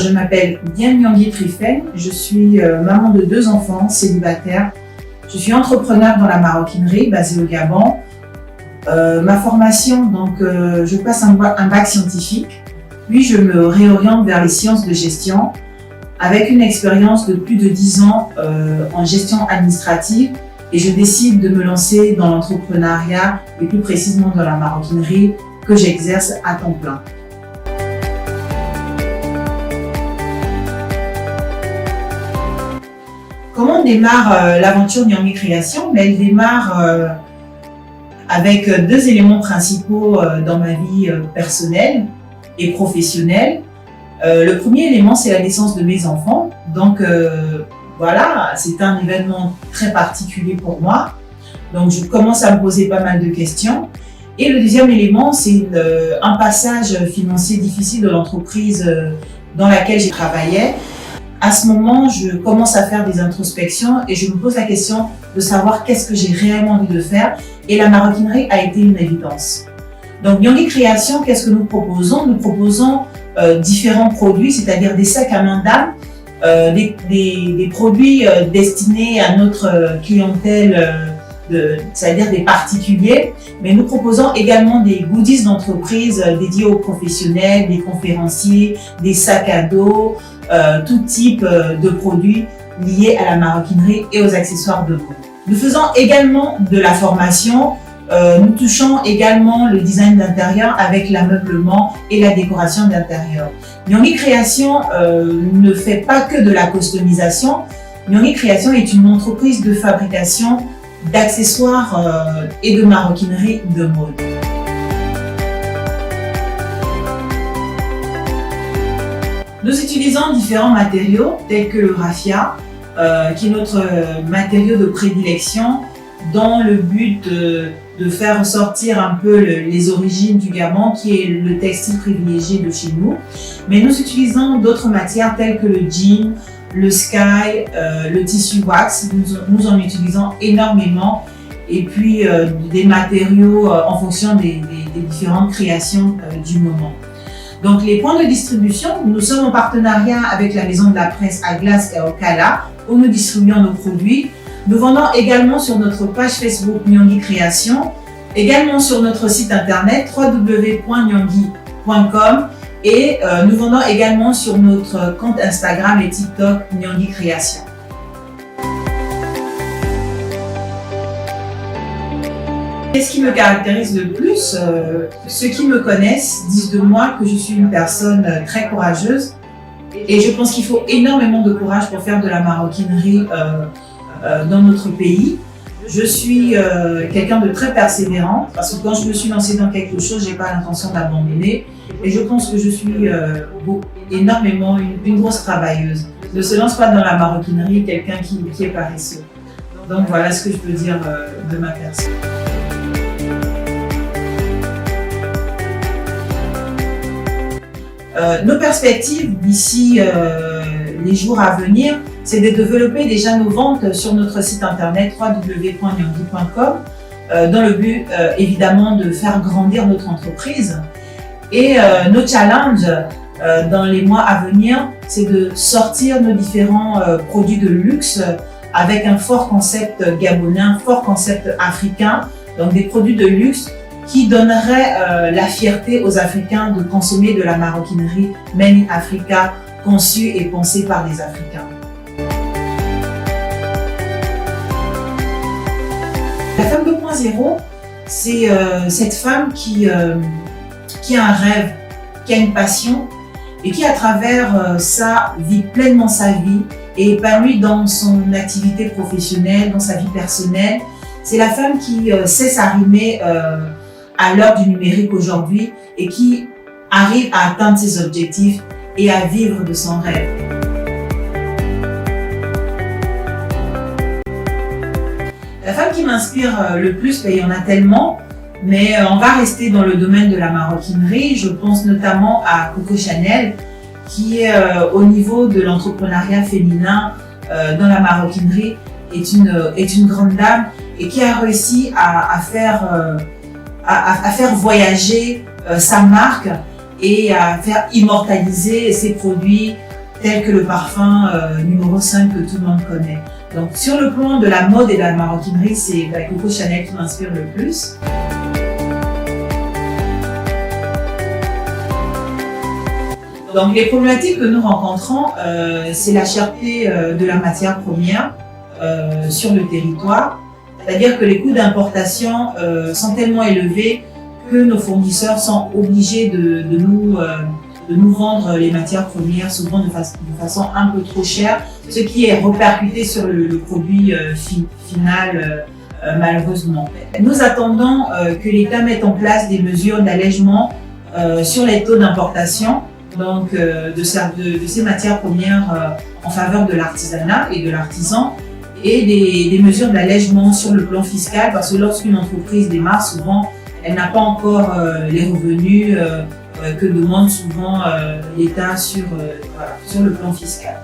je m'appelle Diane Nyangui Trifène, je suis maman de 2 enfants célibataires. Je suis entrepreneur dans la maroquinerie basée au Gabon. Ma formation, donc, je passe un bac scientifique, puis je me réoriente vers les sciences de gestion avec une expérience de plus de 10 ans en gestion administrative et je décide de me lancer dans l'entrepreneuriat et plus précisément dans la maroquinerie que j'exerce à temps plein. Comment démarre l'aventure Nyangui Création? Elle démarre avec 2 éléments principaux dans ma vie personnelle et professionnelle. Le premier élément, c'est la naissance de mes enfants. Donc voilà, c'est un événement très particulier pour moi. Donc je commence à me poser pas mal de questions. Et le deuxième élément, c'est un passage financier difficile de l'entreprise dans laquelle j'ai travaillé. À ce moment, je commence à faire des introspections et je me pose la question de savoir qu'est-ce que j'ai réellement envie de faire. Et la maroquinerie a été une évidence. Donc, Nyangui Création, qu'est-ce que nous proposons? Nous proposons différents produits, c'est-à-dire des sacs à main d'âme, des produits destinés à notre clientèle, c'est-à-dire des particuliers, mais nous proposons également des goodies d'entreprise dédiés aux professionnels, des conférenciers, des sacs à dos, tout type de produits liés à la maroquinerie et aux accessoires de mode. Nous faisons également de la formation, nous touchons également le design d'intérieur avec l'ameublement et la décoration d'intérieur. Nyangui Création ne fait pas que de la customisation. Nyangui Création est une entreprise de fabrication d'accessoires et de maroquinerie de mode. Nous utilisons différents matériaux tels que le raffia, qui est notre matériau de prédilection dans le but de faire ressortir un peu les origines du Gabon, qui est le textile privilégié de chez nous. Mais nous utilisons d'autres matières telles que le jean, le sky, le tissu wax. Nous en utilisons énormément. Et puis des matériaux en fonction des différentes créations du moment. Donc les points de distribution, nous sommes en partenariat avec la maison de la presse Aglaas et Okala, où nous distribuons nos produits. Nous vendons également sur notre page Facebook Nyangui Création, également sur notre site internet www.nyangui.com et nous vendons également sur notre compte Instagram et TikTok Nyangui Création. Qu'est-ce qui me caractérise le plus? Ceux qui me connaissent disent de moi que je suis une personne très courageuse et je pense qu'il faut énormément de courage pour faire de la maroquinerie dans notre pays. Je suis quelqu'un de très persévérant parce que quand je me suis lancée dans quelque chose, j'ai pas l'intention d'abandonner et je pense que je suis énormément une grosse travailleuse. Ne se lance pas dans la maroquinerie quelqu'un qui est paresseux. Donc voilà ce que je peux dire de ma personne. Nos perspectives d'ici les jours à venir, c'est de développer déjà nos ventes sur notre site internet www.nyangui.com dans le but évidemment de faire grandir notre entreprise. Et nos challenges dans les mois à venir, c'est de sortir nos différents produits de luxe avec un fort concept gabonais, un fort concept africain, donc des produits de luxe qui donnerait la fierté aux Africains de consommer de la maroquinerie Made in Africa, conçue et pensée par des Africains. La femme 2.0, c'est cette femme qui a un rêve, qui a une passion et qui à travers ça vit pleinement sa vie et épanouie dans son activité professionnelle, dans sa vie personnelle. C'est la femme qui sait s'arrimer à l'heure du numérique aujourd'hui et qui arrive à atteindre ses objectifs et à vivre de son rêve. La femme qui m'inspire le plus, il y en a tellement, mais on va rester dans le domaine de la maroquinerie. Je pense notamment à Coco Chanel, qui est au niveau de l'entrepreneuriat féminin dans la maroquinerie, est une grande dame et qui a réussi à faire voyager sa marque et à faire immortaliser ses produits tel que le parfum numéro 5 que tout le monde connaît. Donc sur le plan de la mode et de la maroquinerie, c'est Coco Chanel qui m'inspire le plus. Donc les problématiques que nous rencontrons, c'est la cherté de la matière première sur le territoire. C'est-à-dire que les coûts d'importation sont tellement élevés que nos fournisseurs sont obligés de nous vendre les matières premières souvent de façon un peu trop chère, ce qui est répercuté sur le produit final malheureusement. Nous attendons que l'État mette en place des mesures d'allègement sur les taux d'importation donc de ces matières premières en faveur de l'artisanat et de l'artisan, et des mesures d'allègement sur le plan fiscal, parce que lorsqu'une entreprise démarre, souvent elle n'a pas encore les revenus que demande souvent l'État sur le plan fiscal.